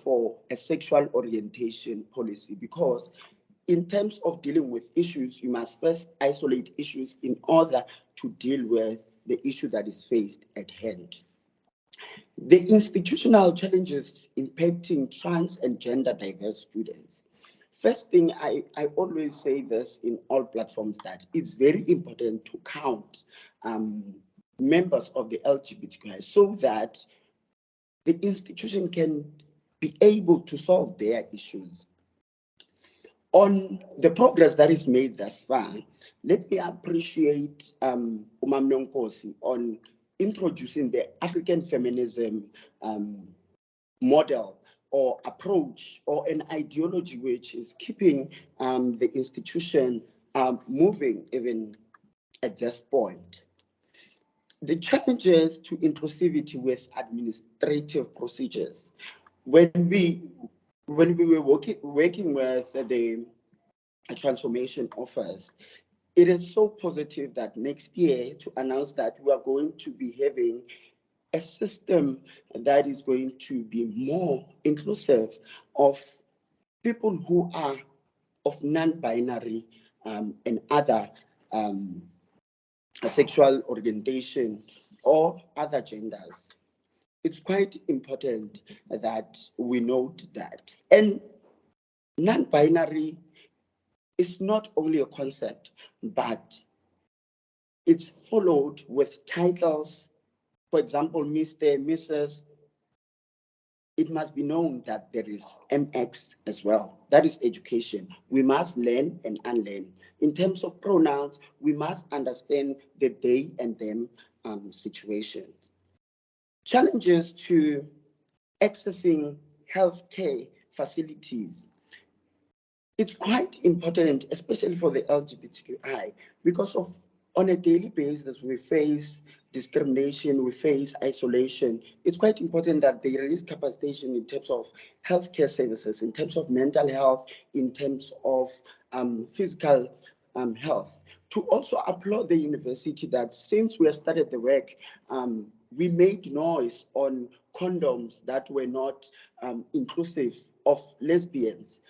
for a sexual orientation policy, because in terms of dealing with issues, you must first isolate issues in order to deal with the issue that is faced at hand. The institutional challenges impacting trans and gender diverse students. First thing, I always say this in all platforms, that it's very important to count members of the LGBTQI so that the institution can be able to solve their issues. On the progress that is made thus far, let me appreciate Umam Nonkosi on introducing the African feminism model or approach or an ideology which is keeping the institution moving even at this point. The challenges to inclusivity with administrative procedures. When we were working with the transformation offers, it is so positive that next year to announce that we are going to be having a system that is going to be more inclusive of people who are of non-binary and other sexual orientation or other genders. It's quite important that we note that. And non-binary is not only a concept, but it's followed with titles. For example, Mr., Mrs. It must be known that there is MX as well. That is education. We must learn and unlearn. In terms of pronouns, we must understand the they and them situation. Challenges to accessing healthcare facilities. It's quite important, especially for the LGBTQI, because on a daily basis, we face discrimination, we face isolation. It's quite important that there is capacitation in terms of healthcare services, in terms of mental health, in terms of physical health. To also applaud the university that since we have started the work, we made noise on condoms that were not inclusive of lesbians.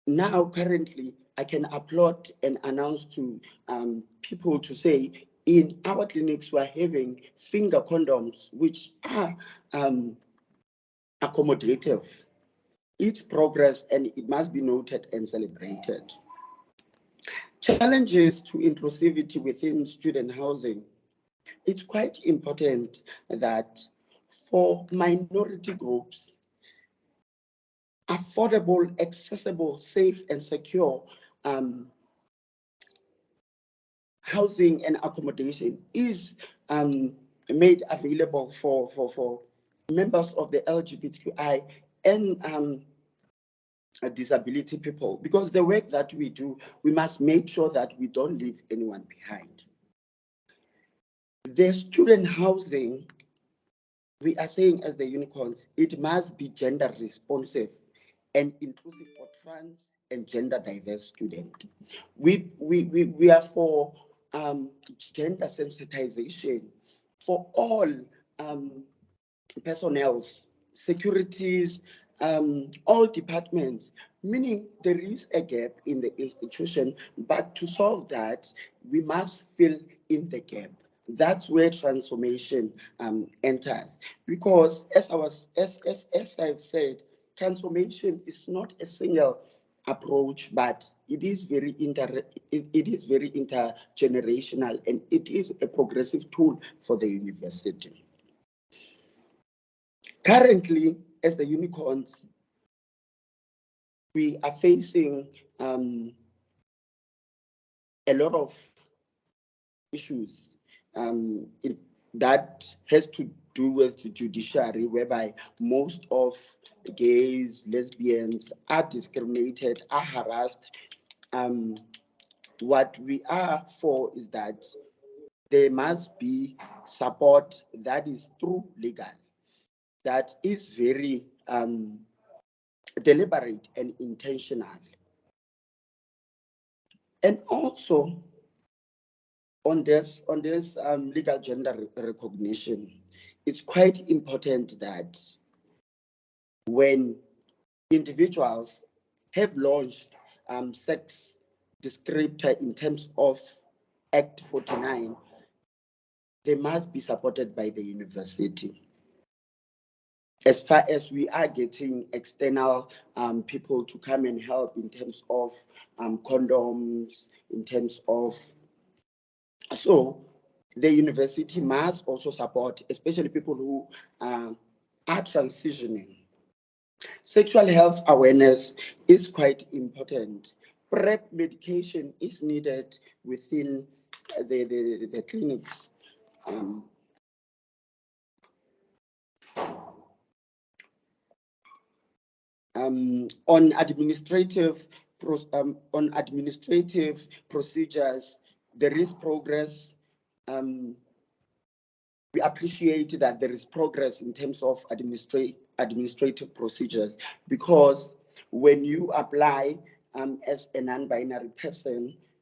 Now, currently, I can applaud and announce to people to say, in our clinics, we're having finger condoms, which are accommodative. It's progress, and it must be noted and celebrated. Challenges to inclusivity within student housing. It's quite important that for minority groups, affordable, accessible, safe, and secure housing and accommodation is made available for members of the LGBTQI and disability people. Because the work that we do, we must make sure that we don't leave anyone behind. The student housing, we are saying as the unicorns, it must be gender responsive and inclusive for trans and gender diverse students. We are for gender sensitization for all personnel, securities, all departments, meaning there is a gap in the institution, but to solve that, we must fill in the gap. That's where transformation enters. Because as I've said, transformation is not a single approach, but it is very intergenerational, and it is a progressive tool for the university. Currently, as the unicorns, we are facing a lot of issues that has to do with the judiciary, whereby most of gays, lesbians are discriminated, are harassed. What we are for is that there must be support that is through legal, that is very deliberate and intentional. And also on this legal gender recognition, it's quite important that when individuals have launched sex descriptor in terms of Act 49, they must be supported by the university. As far as we are getting external people to come and help in terms of condoms, in terms of, so the university must also support, especially people who are transitioning. Sexual health awareness is quite important. PrEP medication is needed within the clinics. On administrative procedures, there is progress. We appreciate that there is progress in terms of administrative procedures, because when you apply as a non-binary person,